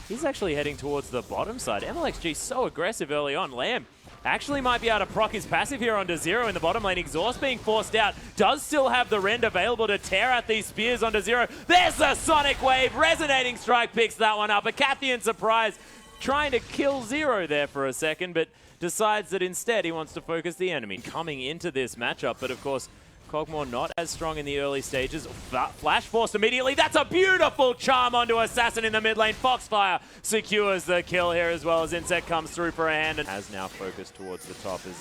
He's actually heading towards the bottom side. mlxg so aggressive early on. LeyM actually might be able to proc his passive here onto Zero in the bottom lane. Exhaust being forced out. Does still have the rend available to tear out these spears onto Zero. There's a Sonic Wave. Resonating Strike picks that one up. A Cathian surprise. Trying to kill Zero there for a second, but decides that instead he wants to focus the enemy. Coming into this matchup, but of course, Kog'Maw not as strong in the early stages. Flash forced immediately. That's a beautiful charm onto Assassin in the mid lane. Foxfire secures the kill here as well as inSec comes through for a hand and has now focused towards the top as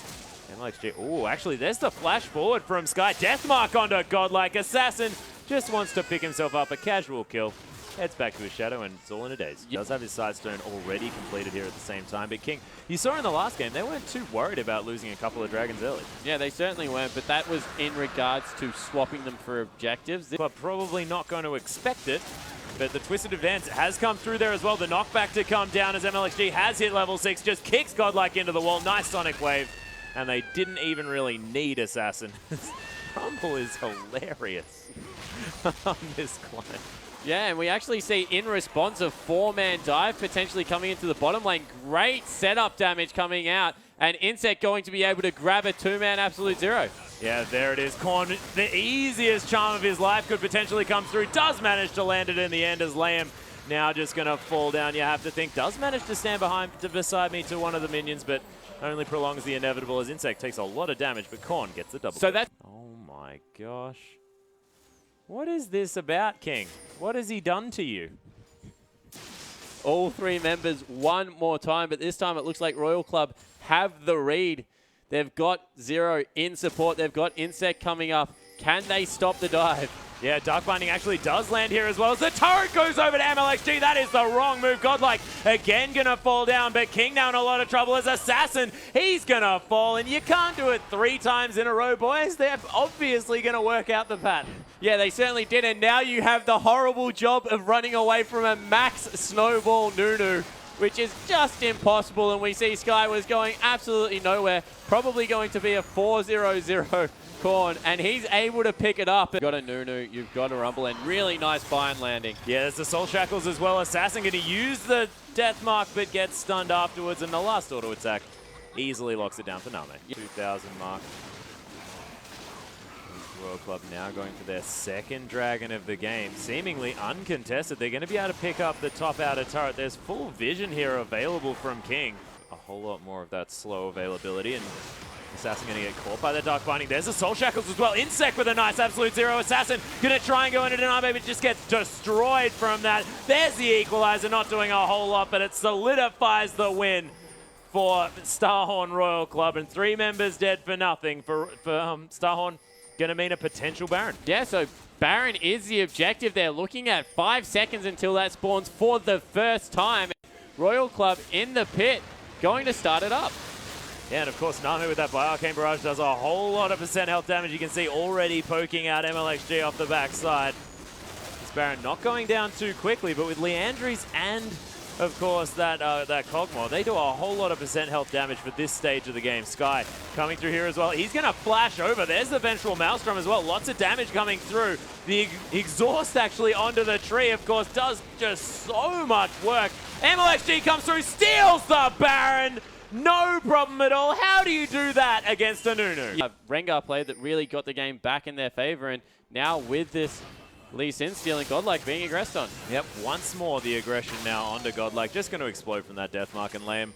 mlxg. Oh, actually, there's the flash forward from Skye. Deathmark onto Godlike. Assassin just wants to pick himself up a casual kill. Heads back to his shadow, and it's all in a daze. He does have his sidestone already completed here at the same time. But King, you saw in the last game, they weren't too worried about losing a couple of dragons early. Yeah, they certainly weren't, but that was in regards to swapping them for objectives. But probably not going to expect it. But the Twisted Advance has come through there as well. The knockback to come down as mlxg has hit level 6, just kicks Godlike into the wall. Nice Sonic Wave. And they didn't even really need Assassin. Rumble is hilarious on this client. Yeah, and we actually see in response a 4-man dive potentially coming into the bottom lane. Great setup damage coming out, and inSec going to be able to grab a 2-man absolute zero. Yeah, there it is. Korn, the easiest charm of his life could potentially come through. Does manage to land it in the end as LeyM now just going to fall down. You have to think. Does manage to stand beside me to one of the minions, but only prolongs the inevitable as inSec takes a lot of damage, but Korn gets the double. So that. Oh my gosh. What is this about, King? What has he done to you? All 3 members one more time, but this time it looks like Royal Club have the read. They've got Zero in support. They've got inSec coming up. Can they stop the dive? Yeah, Dark Binding actually does land here as well as the turret goes over to mlxg. That is the wrong move. Godlike again gonna fall down, but King now in a lot of trouble as Assassin. He's gonna fall, and you can't do it 3 times in a row, boys. They're obviously gonna work out the pattern. Yeah, they certainly did, and now you have the horrible job of running away from a max snowball Nunu, which is just impossible, and we see Skye was going absolutely nowhere. Probably going to be a 4-0-0 Korn, and he's able to pick it up. You've got a Nunu, you've got a Rumble, and really nice bind landing. Yeah, there's the Soul Shackles as well. Assassin going to use the Death Mark, but gets stunned afterwards, and the last auto attack easily locks it down for NaMei. 2,000 mark. Royal Club now going for their 2nd dragon of the game. Seemingly uncontested. They're going to be able to pick up the top outer turret. There's full vision here available from King. A whole lot more of that slow availability, and Assassin going to get caught by the Dark Binding. There's the Soul Shackles as well. inSec with a nice absolute zero. Assassin going to try and go into NaMei, but just gets destroyed from that. There's the equalizer, not doing a whole lot, but it solidifies the win for Starhorn Royal Club. And 3 members dead for nothing for Starhorn. Going to mean a potential Baron. Yeah, so Baron is the objective. They're looking at 5 seconds until that spawns for the first time. Royal Club in the pit, going to start it up. Yeah, and of course, NaMei with that Bioarcane Barrage does a whole lot of % health damage. You can see already poking out mlxg off the backside. This Baron not going down too quickly, but with Leandries and, of course, that Kog'Maw, they do a whole lot of % health damage for this stage of the game. Skye coming through here as well. He's going to flash over. There's the Vengeful Maelstrom as well. Lots of damage coming through. The exhaust actually onto the tree, of course, does just so much work. mlxg comes through, steals the Baron. No problem at all. How do you do that against a Nunu? Rengar play that really got the game back in their favor, and now with this Lee Sin stealing Godlike being aggressed on. Yep, once more the aggression now onto Godlike. Just going to explode from that Death Mark, and LeyM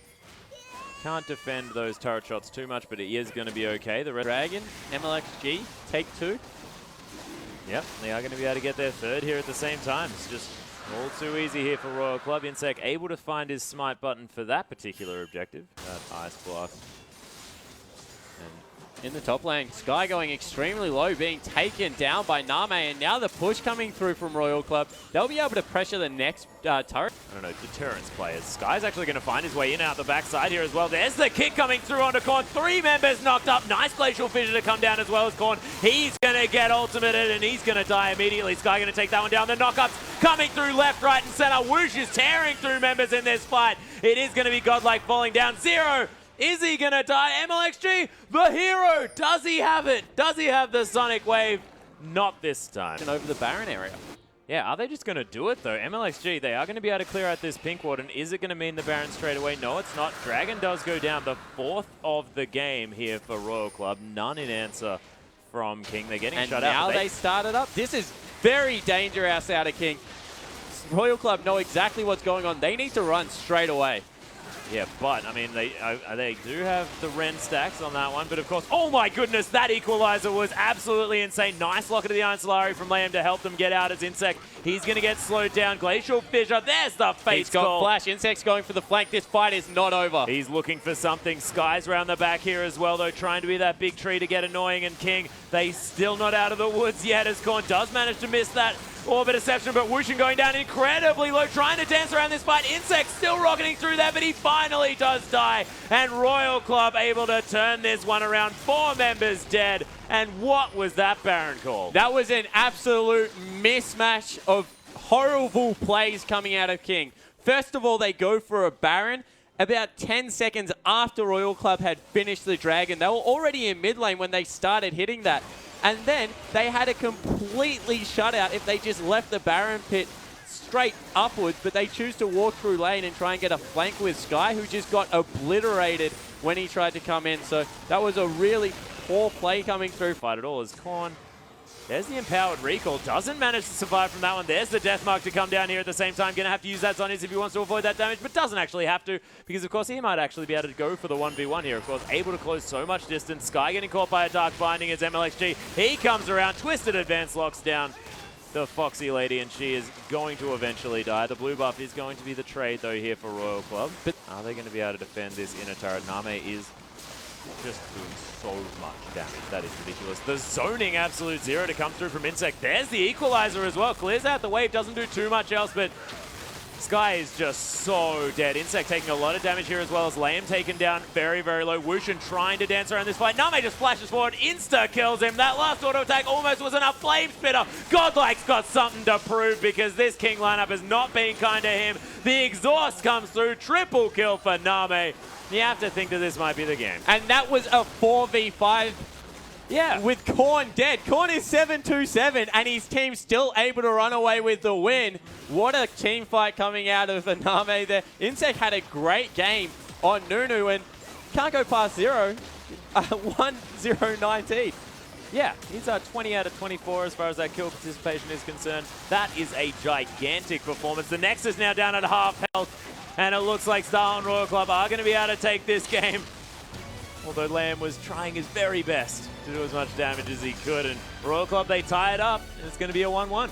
can't defend those turret shots too much, but he is going to be okay. The Dragon, mlxg, take 2. Yep, they are going to be able to get their 3rd here at the same time. It's just all too easy here for Royal Club. inSec able to find his smite button for that particular objective. That Ice Blast. And in the top lane, Skye going extremely low, being taken down by NaMei, and now the push coming through from Royal Club. They'll be able to pressure the next turret. I don't know, deterrence players. Skye's actually going to find his way in out the backside here as well. There's the kick coming through onto Korn. 3 members knocked up. Nice Glacial Fissure to come down as well as Korn. He's going to get ultimated, and he's going to die immediately. Skye going to take that one down. The knockups coming through left, right, and center. Whoosh is tearing through members in this fight. It is going to be Godlike falling down. Zero. Is he going to die? mlxg, the hero. Does he have it? Does he have the Sonic Wave? Not this time. And over the Baron area. Yeah, are they just going to do it, though? mlxg, they are going to be able to clear out this pink ward, and is it going to mean the Baron straight away? No, it's not. Dragon does go down. The 4th of the game here for Royal Club. None in answer from King. They're getting shut out. And now they started up. This is very dangerous out of King. Royal Club know exactly what's going on. They need to run straight away. Yeah, but, I mean, they do have the Ren stacks on that one, but of course, oh my goodness, that equalizer was absolutely insane. Nice locket of the Iron Solari from LeyM to help them get out as inSec. He's going to get slowed down. Glacial Fissure, there's the face He's call. got flash. inSec's going for the flank. This fight is not over. He's looking for something. Skye's around the back here as well, though, trying to be that big tree to get annoying, and King, they still not out of the woods yet, as Korn does manage to miss that Orbit Deception, but Wuxx going down incredibly low, trying to dance around this fight. inSec still rocketing through there, but he finally does die. And Royal Club able to turn this one around. 4 members dead. And what was that Baron call? That was an absolute mismatch of horrible plays coming out of King. First of all, they go for a Baron. About 10 seconds after Royal Club had finished the Dragon, they were already in mid lane when they started hitting that. And then they had a completely shutout if they just left the Baron pit straight upwards, but they choose to walk through lane and try and get a flank with Skye, who just got obliterated when he tried to come in. So that was a really poor play coming through. Fight it all as Korn. There's the empowered recall. Doesn't manage to survive from that one. There's the death mark to come down here at the same time. Going to have to use that on his if he wants to avoid that damage, but doesn't actually have to, because of course he might actually be able to go for the 1v1 here. Of course, able to close so much distance. Skye getting caught by a dark binding as mlxg. He comes around, twisted advance locks down the Foxy Lady, and she is going to eventually die. The blue buff is going to be the trade, though, here for Royal Club. But are they going to be able to defend this inner turret? NaMei is just doing so much damage. That is ridiculous. The zoning absolute zero to come through from inSec. There's the equalizer as well. Clears out the wave, doesn't do too much else, but Skye is just so dead. inSec taking a lot of damage here as well as LeyM taken down very, very low. Wuxx trying to dance around this fight. NaMei just flashes forward, insta-kills him. That last auto attack almost was enough. Flame Spitter. Godlike's got something to prove because this King lineup has not been kind to him. The exhaust comes through. Triple kill for NaMei. You have to think that this might be the game. And that was a 4v5. Yeah. With Korn dead. Korn is 7-2-7, and his team still able to run away with the win. What a team fight coming out of NaMei there. inSec had a great game on Nunu, and can't go past 0. 1-0-19. Yeah, he's 20 out of 24 as far as that kill participation is concerned. That is a gigantic performance. The Nexus now down at half health, and it looks like Star and Royal Club are going to be able to take this game. Although LeyM was trying his very best to do as much damage as he could, and Royal Club, they tie it up, and it's going to be a 1-1.